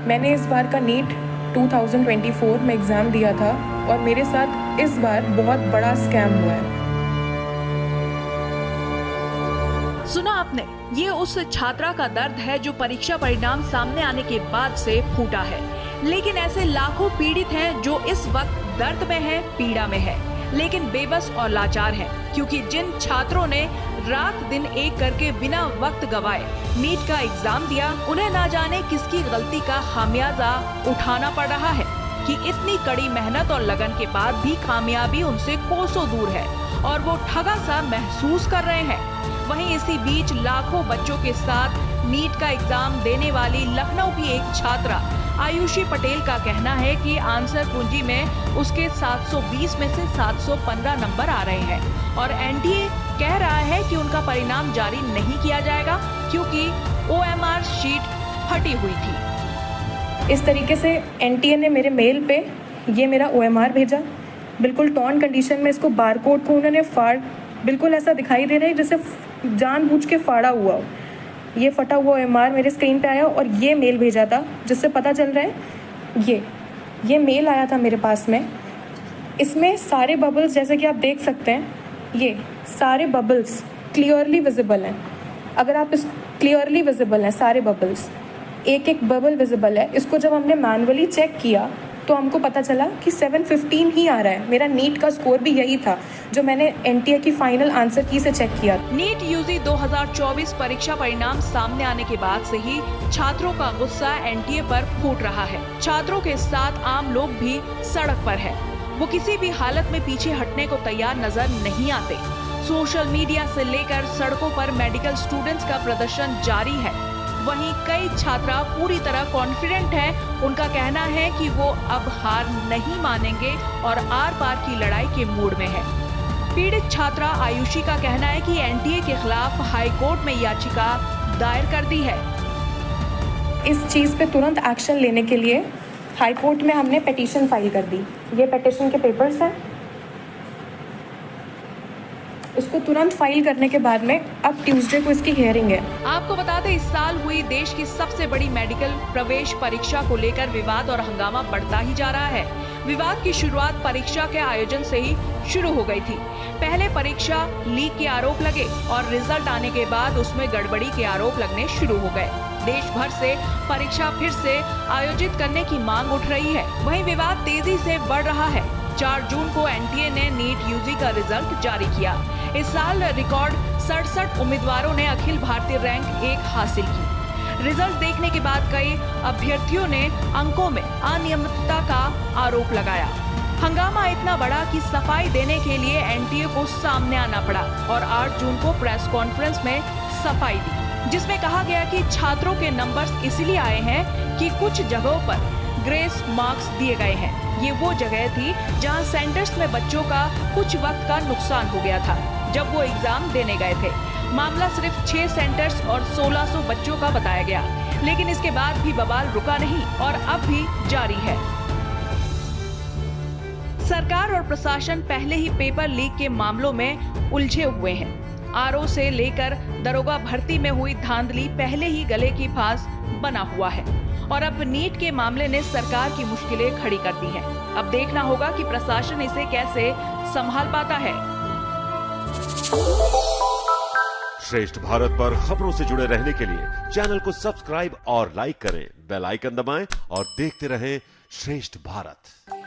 मैंने इस बार का नीट 2024 में एग्ज़ाम दिया था और मेरे साथ इस बार बहुत बड़ा स्कैम हुआ है। सुना आपने, ये उस छात्रा का दर्द है जो परीक्षा परिणाम सामने आने के बाद से फूटा है। लेकिन ऐसे लाखों पीड़ित हैं जो इस वक्त दर्द में है, पीड़ा में है, लेकिन बेबस और लाचार हैं, क्योंकि जिन छात्रों ने रात दिन एक करके बिना वक्त गवाए नीट का एग्जाम दिया, उन्हें ना जाने किसकी गलती का खामियाजा उठाना पड़ रहा है कि इतनी कड़ी मेहनत और लगन के बाद भी कामयाबी उनसे कोसों दूर है और वो ठगा सा महसूस कर रहे हैं। वहीं इसी बीच लाखों बच्चों के साथ नीट का एग्जाम देने वाली लखनऊ की एक छात्रा आयुषी पटेल का कहना है कि आंसर कुंजी में उसके 720 में से 715 नंबर आ रहे हैं और एनटीए कह रहा है कि उनका परिणाम जारी नहीं किया जाएगा क्योंकि ओएमआर शीट फटी हुई थी। इस तरीके से एनटीए ने मेरे मेल पे ये मेरा ओएमआर भेजा, बिल्कुल टॉर्न कंडीशन में। इसको बारकोड को उन्होंने बिल्कुल ऐसा दिखाई दे रहा है जैसे जानबूझ के फाड़ा हुआ हो। ये फटा हुआ ओएमआर मेरे स्क्रीन पे आया और ये मेल भेजा था, जिससे पता चल रहा है ये मेल आया था मेरे पास में। इसमें सारे बबल्स, जैसे कि आप देख सकते हैं, ये सारे बबल्स क्लियरली विजिबल हैं। अगर आप इस क्लियरली विजिबल हैं सारे बबल्स, एक एक बबल विजिबल है। इसको जब हमने मैनुअली चेक किया तो हमको पता चला कि 715 ही आ रहा है। मेरा नीट का स्कोर भी यही था जो मैंने एनटीए की फाइनल आंसर की से चेक किया। नीट यूजी 2024 परीक्षा परिणाम सामने आने के बाद से ही छात्रों का गुस्सा एनटीए पर फूट रहा है। छात्रों के साथ आम लोग भी सड़क पर है। वो किसी भी हालत में पीछे हटने को तैयार नजर नहीं आते। सोशल मीडिया से लेकर सड़कों पर मेडिकल स्टूडेंट्स का प्रदर्शन जारी है। वहीं कई छात्रा पूरी तरह कॉन्फिडेंट है। उनका कहना है कि वो अब हार नहीं मानेंगे और आर पार की लड़ाई के मूड में है। पीड़ित छात्रा आयुषी का कहना है कि एनटीए के खिलाफ हाई कोर्ट में याचिका दायर कर दी है। इस चीज़ पे तुरंत एक्शन लेने के लिए हाई कोर्ट में हमने पिटीशन फाइल कर दी। ये पिटीशन के पेपर्स हैं। इसको तुरंत फाइल करने के बाद में अब ट्यूसडे को इसकी हियरिंग है। आपको बता दें, इस साल हुई देश की सबसे बड़ी मेडिकल प्रवेश परीक्षा को लेकर विवाद और हंगामा बढ़ता ही जा रहा है। विवाद की शुरुआत परीक्षा के आयोजन से ही शुरू हो गई थी। पहले परीक्षा लीक के आरोप लगे और रिजल्ट आने के बाद उसमें गड़बड़ी के आरोप लगने शुरू हो गए। देश भर से परीक्षा फिर से आयोजित करने की मांग उठ रही है। वहीं विवाद तेजी से बढ़ रहा है। 4 जून को एनटीए ने नीट यूजी का रिजल्ट जारी किया। इस साल रिकॉर्ड 67 उम्मीदवारों ने अखिल भारतीय रैंक 1 हासिल की। रिजल्ट देखने के बाद कई अभ्यर्थियों ने अंकों में अनियमितता का आरोप लगाया। हंगामा इतना बड़ा कि सफाई देने के लिए एनटीए को सामने आना पड़ा और 8 जून को प्रेस कॉन्फ्रेंस में सफाई दी, जिसमें कहा गया कि छात्रों के नंबर्स इसलिए आए हैं कि कुछ जगहों पर ग्रेस मार्क्स दिए गए हैं। ये वो जगह थी जहां सेंटर्स में बच्चों का कुछ वक्त का नुकसान हो गया था जब वो एग्जाम देने गए थे। मामला सिर्फ 6 सेंटर्स और 1600 बच्चों का बताया गया, लेकिन इसके बाद भी बवाल रुका नहीं और अब भी जारी है। सरकार और प्रशासन पहले ही पेपर लीक के मामलों में उलझे हुए हैं। आरओ से लेकर दरोगा भर्ती में हुई धांधली पहले ही गले की फांस बना हुआ है और अब नीट के मामले ने सरकार की मुश्किलें खड़ी कर दी हैं। अब देखना होगा कि प्रशासन इसे कैसे संभाल पाता है। श्रेष्ठ भारत पर खबरों से जुड़े रहने के लिए चैनल को सब्सक्राइब और लाइक करें, बेल आइकन दबाएं और देखते रहें श्रेष्ठ भारत।